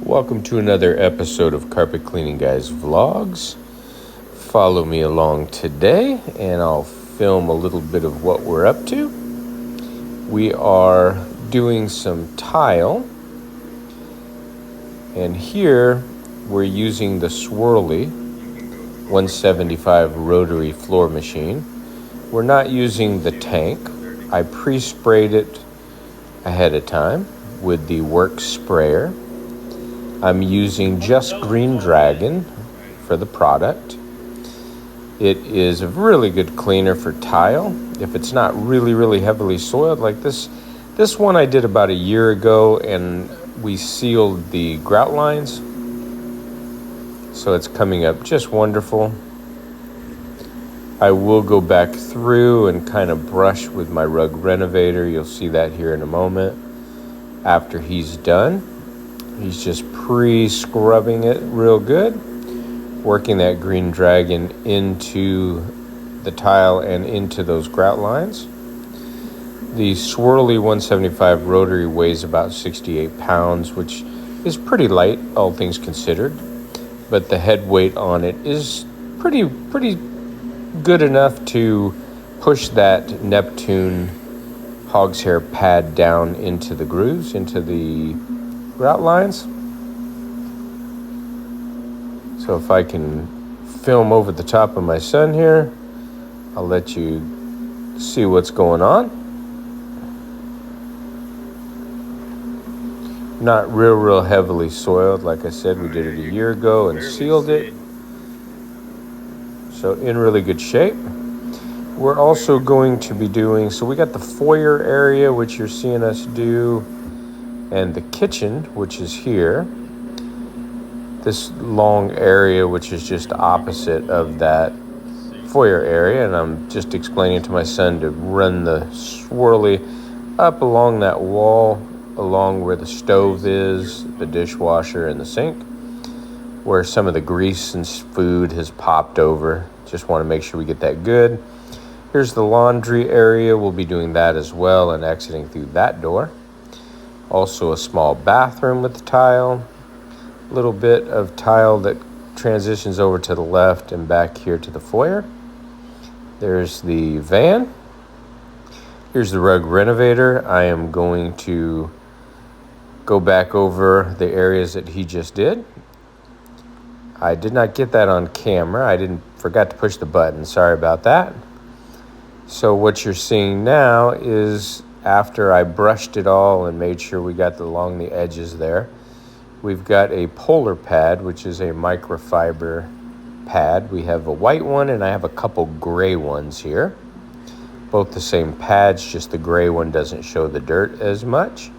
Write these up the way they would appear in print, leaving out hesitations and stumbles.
Welcome to another episode of Carpet Cleaning Guys Vlogs. Follow me along today and I'll film a little bit of what we're up to. We are doing some tile, and here we're using the Swirly 175 rotary floor machine. We're not using the tank. I pre-sprayed it ahead of time with the work sprayer. I'm using just Green Dragon for the product. It is a really good cleaner for tile. If it's not really heavily soiled like this one I did about a year ago, and we sealed the grout lines. So it's coming up just wonderful. I will go back through and kind of brush with my rug renovator. You'll see that here in a moment. After he's done, he's just pre-scrubbing it real good, working that Green Dragon into the tile and into those grout lines. The Swirly 175 rotary weighs about 68 pounds, which is pretty light, all things considered. But the head weight on it is pretty good enough to push that Neptune hog's hair pad down into the grooves, into the grout lines. So if I can film over the top of my son here, I'll let you see what's going on. Not real heavily soiled. Like I said, we did it a year ago and sealed it. So in really good shape. We're also going to be doing, so we got the foyer area, which you're seeing us do, and the kitchen, which is here. This long area, which is just opposite of that foyer area, and I'm just explaining to my son to run the Swirly up along that wall, along where the stove is, the dishwasher, and the sink, where some of the grease and food has popped over. Just want to make sure we get that good. Here's the laundry area. We'll be doing that as well and exiting through that door. Also a small bathroom with the tile. A little bit of tile that transitions over to the left and back here to the foyer. There's the van. Here's the rug renovator. I am going to go back over the areas that he just did. I did not get that on camera. I forgot to push the button. Sorry about that. So what you're seeing now is after I brushed it all and made sure we got along the edges there, we've got a polar pad, which is a microfiber pad. We have a white one and I have a couple gray ones here. Both the same pads, just the gray one doesn't show the dirt as much.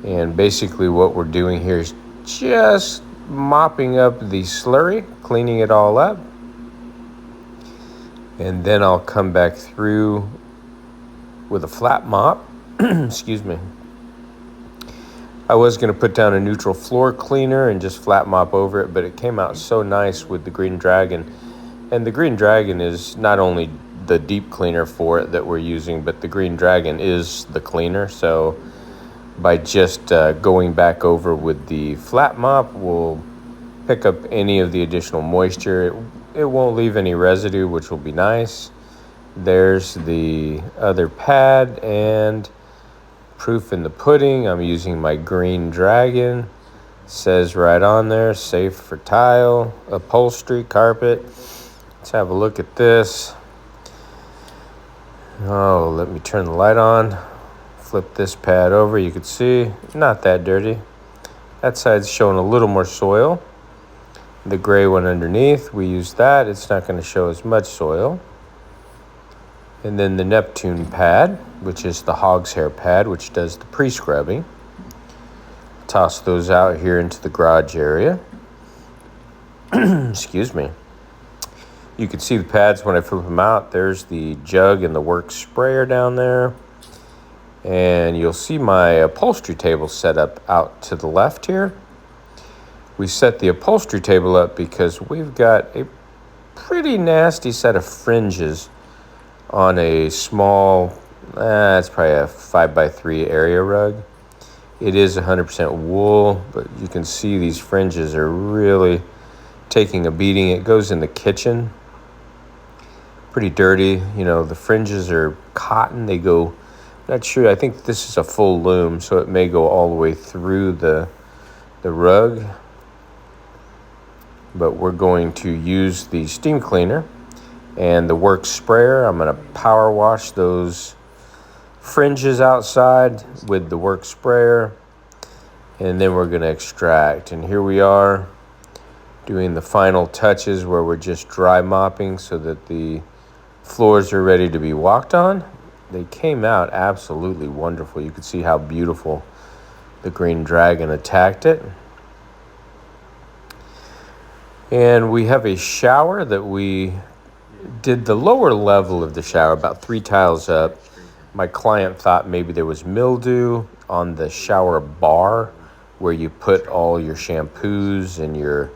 And basically what we're doing here is just mopping up the slurry, cleaning it all up. And then I'll come back through with a flat mop. Excuse me. I was going to put down a neutral floor cleaner and just flat mop over it, but it came out so nice with the Green Dragon. And the Green Dragon is not only the deep cleaner for it that we're using, but the Green Dragon is the cleaner. So by just going back over with the flat mop, we'll pick up any of the additional moisture. It won't leave any residue, which will be nice. There's the other pad, and proof in the pudding. I'm using my Green Dragon. Says right on there, safe for tile, upholstery, carpet. Let's have a look at this. Oh, let me turn the light on. Flip this pad over. You can see, not that dirty. That side's showing a little more soil. The gray one underneath, we use that. It's not going to show as much soil. And then the Neptune pad, which is the hog's hair pad, which does the pre-scrubbing. Toss those out here into the garage area. Excuse me. You can see the pads when I flip them out. There's the jug and the work sprayer down there. And you'll see my upholstery table set up out to the left here. We set the upholstery table up because we've got a pretty nasty set of fringes on a small, it's probably a 5x3 area rug. It is 100% wool, but you can see these fringes are really taking a beating. It goes in the kitchen. Pretty dirty. You know, the fringes are cotton. They go, not sure, I think this is a full loom, so it may go all the way through the rug. But we're going to use the steam cleaner and the work sprayer. I'm going to power wash those fringes outside with the work sprayer, and then we're going to extract. And here we are doing the final touches where we're just dry mopping so that the floors are ready to be walked on. They came out absolutely wonderful. You can see how beautiful the green dragon attacked it. And we have a shower that we did the lower level of the shower, about 3 tiles up. My client thought maybe there was mildew on the shower bar where you put all your shampoos and your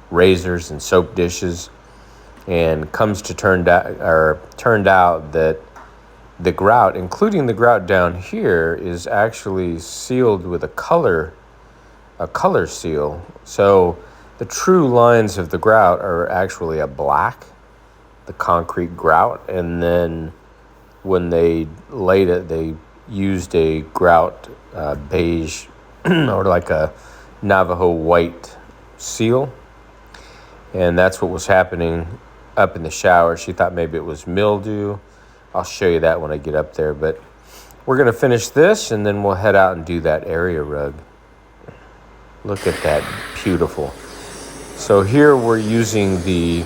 razors and soap dishes, and turned out that the grout, including the grout down here, is actually sealed with a color seal. So the true lines of the grout are actually a black, the concrete grout, and then when they laid it, they used a grout beige or like a Navajo white seal, and that's what was happening up in the shower. She thought maybe it was mildew. I'll show you that when I get up there, but we're going to finish this and then we'll head out and do that area rug. Look at that, beautiful. So here we're using the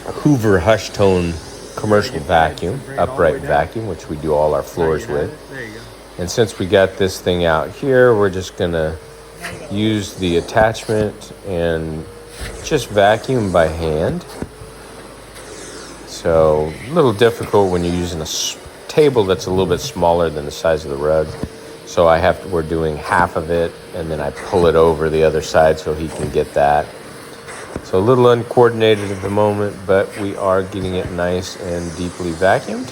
Hoover Hush Tone commercial vacuum, upright vacuum, which we do all our floors with. And since we got this thing out here, we're just gonna use the attachment and just vacuum by hand. So a little difficult when you're using a table that's a little bit smaller than the size of the rug. So we're doing half of it, and then I pull it over the other side so he can get that. So a little uncoordinated at the moment, but we are getting it nice and deeply vacuumed.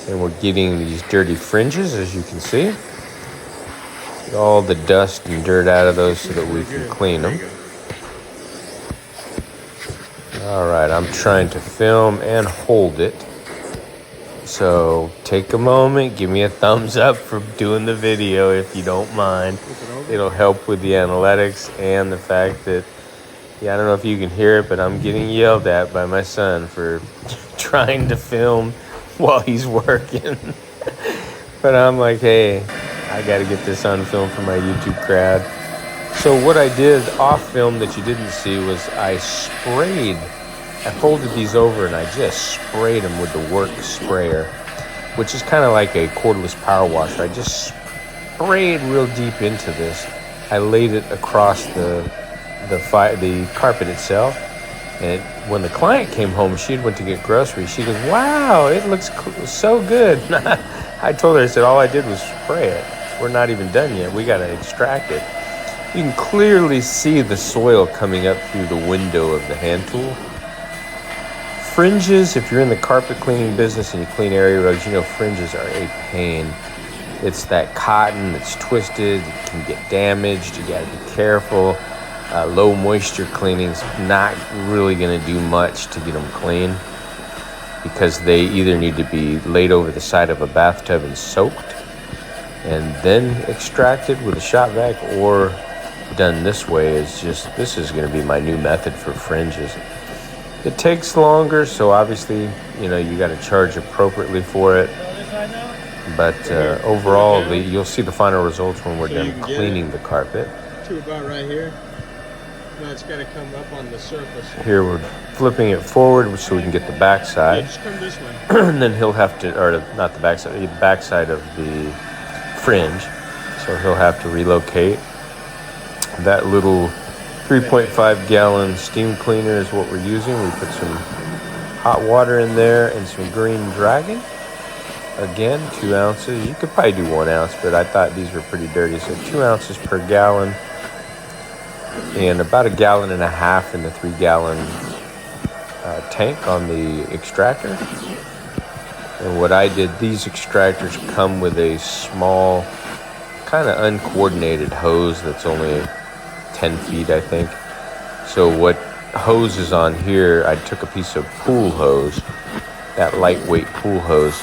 And we're getting these dirty fringes, as you can see. Get all the dust and dirt out of those so that we can clean them. All right, I'm trying to film and hold it. So take a moment, give me a thumbs up for doing the video if you don't mind. It'll help with the analytics and the fact that, I don't know if you can hear it, but I'm getting yelled at by my son for trying to film while he's working. But I'm like, hey, I got to get this on film for my YouTube crowd. So what I did off film that you didn't see was I folded these over and I just sprayed them with the work sprayer, which is kind of like a cordless power washer. I just sprayed real deep into this. I laid it across the carpet itself, and when the client came home, she went to get groceries. She goes, "Wow, it looks so good." I told her, I said, all I did was spray it. We're not even done yet. We got to extract it. You can clearly see the soil coming up through the window of the hand tool. Fringes, if you're in the carpet cleaning business and you clean area rugs, you know fringes are a pain. It's that cotton that's twisted, it can get damaged, you gotta be careful. Low moisture cleaning's not really gonna do much to get them clean because they either need to be laid over the side of a bathtub and soaked and then extracted with a shop vac, or done this way. This is gonna be my new method for fringes. It takes longer, so obviously, you got to charge appropriately for it. But overall, you'll see the final results when we're done cleaning the carpet. To about right here. Now it's got to come up on the surface. Here we're flipping it forward so we can get the back side. Yeah, just come this way. And then he'll have to, not the back side, the back side of the fringe. So he'll have to relocate. That little 3.5 gallon steam cleaner is what we're using. We put some hot water in there and some green dragon. Again, 2 ounces. You could probably do 1 ounce, but I thought these were pretty dirty. So 2 ounces per gallon and about 1.5 gallons in the 3 gallon tank on the extractor. And what I did, these extractors come with a small kind of uncoordinated hose that's only 10 feet, I think. So what hose is on here, I took a piece of pool hose, that lightweight pool hose,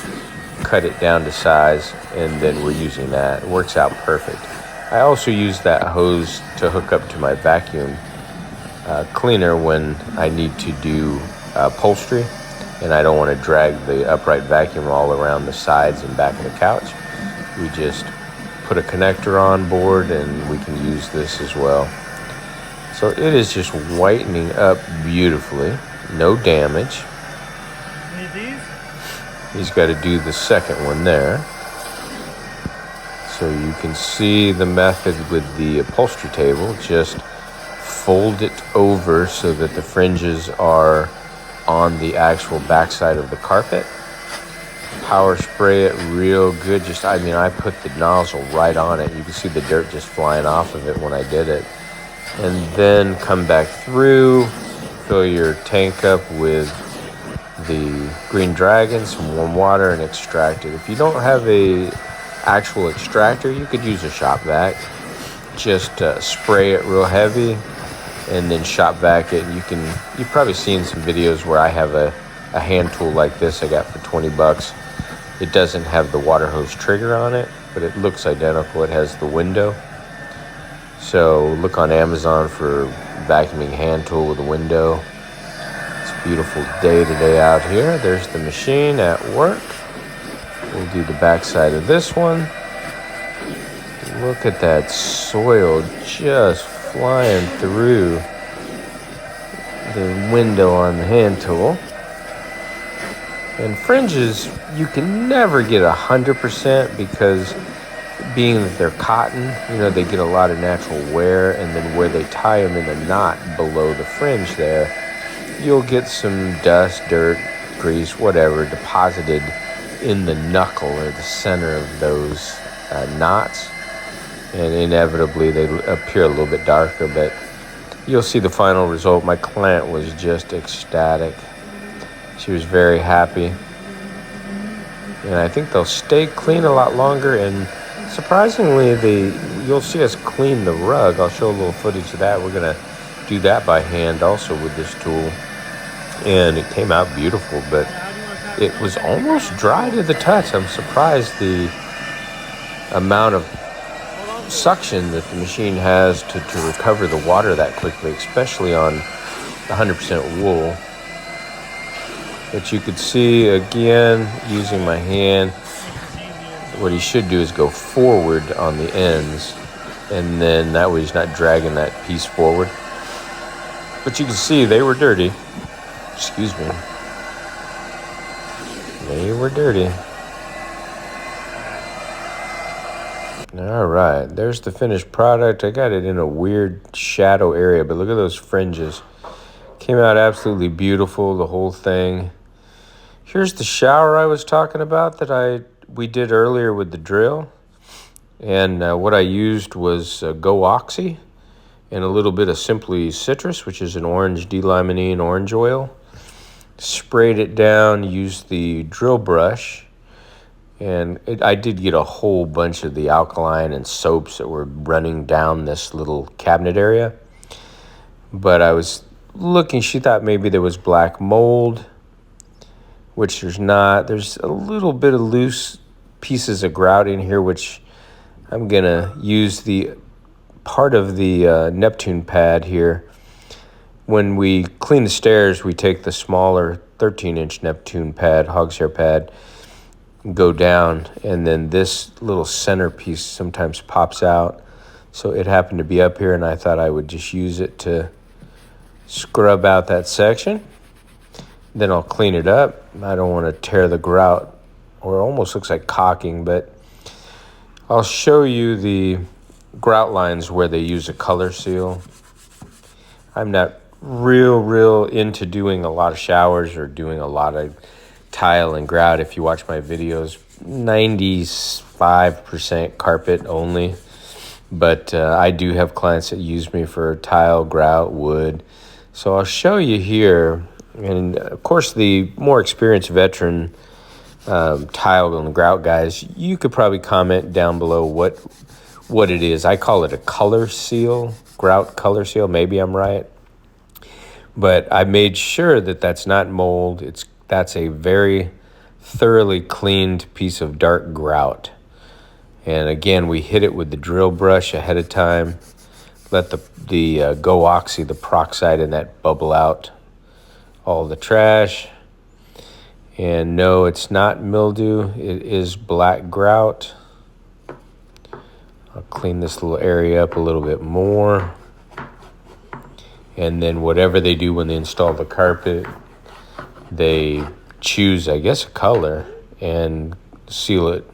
cut it down to size, and then we're using that. It works out perfect. I also use that hose to hook up to my vacuum cleaner when I need to do upholstery, and I don't want to drag the upright vacuum all around the sides and back of the couch. We just put a connector on board, and we can use this as well. So it is just whitening up beautifully, no damage. Need these? He's got to do the second one there. So you can see the method with the upholstery table. Just fold it over so that the fringes are on the actual backside of the carpet. Power spray it real good. I put the nozzle right on it. You can see the dirt just flying off of it when I did it. And then come back through, fill your tank up with the Green Dragon, some warm water, and extract it. If you don't have a actual extractor, you could use a shop vac. Just spray it real heavy and then shop vac it. You've probably seen some videos where I have a hand tool like this I got for 20 bucks. It doesn't have the water hose trigger on it, but it looks identical. It has the window. So look on Amazon for vacuuming hand tool with a window. It's a beautiful day today out here. There's the machine at work. We'll do the back side of this one. Look at that soil just flying through the window on the hand tool. And fringes, you can never get 100% because being that they're cotton, they get a lot of natural wear, and then where they tie them in the knot below the fringe there, you'll get some dust, dirt, grease, whatever, deposited in the knuckle or the center of those knots, and inevitably they appear a little bit darker, but you'll see the final result. My client was just ecstatic. She was very happy, and I think they'll stay clean a lot longer. And surprisingly, you'll see us clean the rug. I'll show a little footage of that. We're gonna do that by hand also with this tool, and it came out beautiful, but it was almost dry to the touch. I'm surprised the amount of suction that the machine has to recover the water that quickly, especially on 100% wool. But you could see, again, using my hand, what he should do is go forward on the ends, and then that way he's not dragging that piece forward. But you can see they were dirty. Excuse me. They were dirty. All right, there's the finished product. I got it in a weird shadow area, but look at those fringes. Came out absolutely beautiful, the whole thing. Here's the shower I was talking about that we did earlier with the drill. And what I used was Go Oxy and a little bit of Simply Citrus, which is an orange D-limonene orange oil. Sprayed it down, used the drill brush, and I did get a whole bunch of the alkaline and soaps that were running down this little cabinet area. But I was looking, she thought maybe there was black mold, which there's not. There's a little bit of loose pieces of grout in here, which I'm going to use the part of the Neptune pad here. When we clean the stairs, we take the smaller 13-inch Neptune pad, hog's hair pad, go down, and then this little centerpiece sometimes pops out. So it happened to be up here, and I thought I would just use it to scrub out that section. Then I'll clean it up. I don't want to tear the grout, or it almost looks like caulking, but I'll show you the grout lines where they use a color seal. I'm not real into doing a lot of showers or doing a lot of tile and grout. If you watch my videos, 95% carpet only, but I do have clients that use me for tile, grout, wood. So I'll show you here, and of course the more experienced veteran tile and grout guys, you could probably comment down below what what it is. I call it a color seal, grout color seal. Maybe I'm right. But I made sure that that's not mold. That's a very thoroughly cleaned piece of dark grout. And again, we hit it with the drill brush ahead of time. Let the Go Oxy, the peroxide in that, bubble out all the trash. And no, it's not mildew. It is black grout. I'll clean this little area up a little bit more. And then whatever they do when they install the carpet, they choose, I guess, a color and seal it.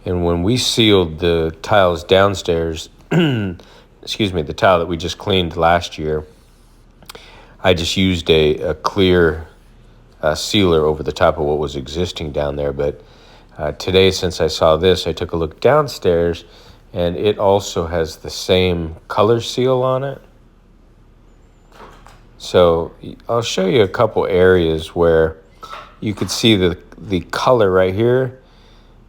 And when we sealed the tiles downstairs, excuse me, the tile that we just cleaned last year, I just used a clear sealer over the top of what was existing down there. But today, since I saw this, I took a look downstairs, and it also has the same color seal on it. So I'll show you a couple areas where you could see the color right here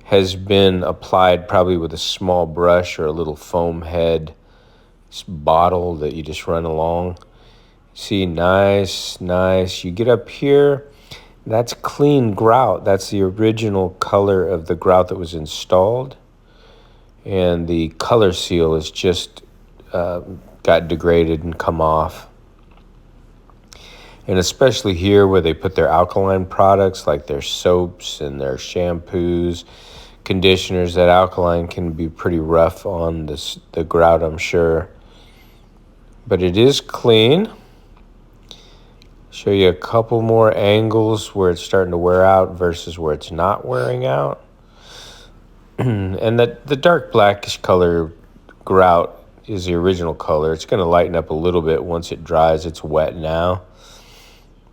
has been applied probably with a small brush or a little foam head bottle that you just run along. See, nice. You get up here, that's clean grout. That's the original color of the grout that was installed. And the color seal is just got degraded and come off. And especially here where they put their alkaline products like their soaps and their shampoos, conditioners, that alkaline can be pretty rough on the grout, I'm sure. But it is clean. Show you a couple more angles where it's starting to wear out versus where it's not wearing out. And the dark blackish color grout is the original color. It's going to lighten up a little bit once it dries. It's wet now.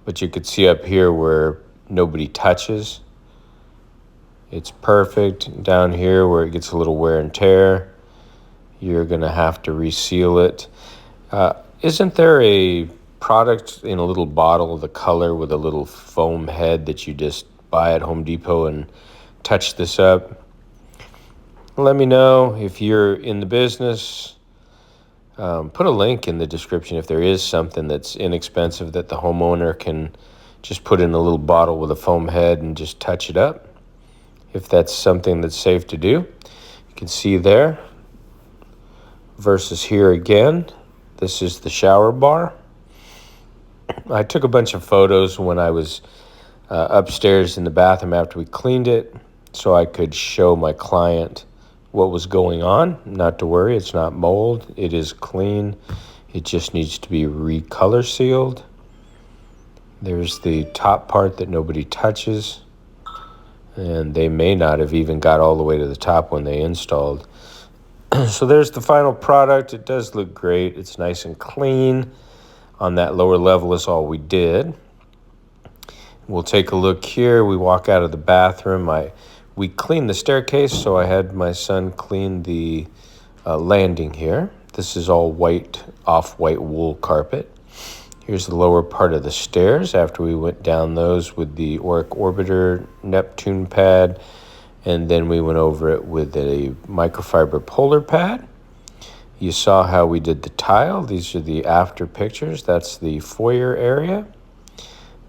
But you could see up here where nobody touches. It's perfect. Down here where it gets a little wear and tear, you're going to have to reseal it. Isn't there a product in a little bottle, the color with a little foam head that you just buy at Home Depot and touch this up? Let me know if you're in the business. Put a link in the description if there is something that's inexpensive that the homeowner can just put in a little bottle with a foam head and just touch it up. If that's something that's safe to do, you can see there. Versus here again, this is the shower bar. I took a bunch of photos when I was upstairs in the bathroom after we cleaned it so I could show my client what was going on. Not to worry, it's not mold. It is clean. It just needs to be recolor sealed. There's the top part that nobody touches. And they may not have even got all the way to the top when they installed. So there's the final product. It does look great. It's nice and clean. On that lower level is all we did. We'll take a look here. We walk out of the bathroom. We cleaned the staircase, so I had my son clean the landing here. This is all white, off-white wool carpet. Here's the lower part of the stairs after we went down those with the Auric Orbiter Neptune pad, and then we went over it with a microfiber polar pad. You saw how we did the tile. These are the after pictures. That's the foyer area.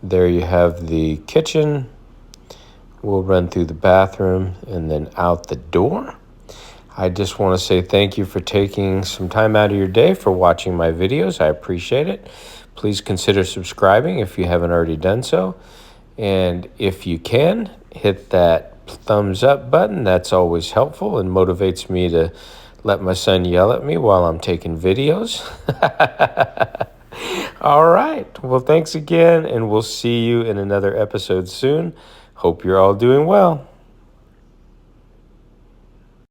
There you have the kitchen. We'll run through the bathroom and then out the door. I just want to say thank you for taking some time out of your day for watching my videos. I appreciate it. Please consider subscribing if you haven't already done so. And if you can, hit that thumbs up button. That's always helpful and motivates me to let my son yell at me while I'm taking videos. All right. Well, thanks again, and we'll see you in another episode soon. Hope you're all doing well.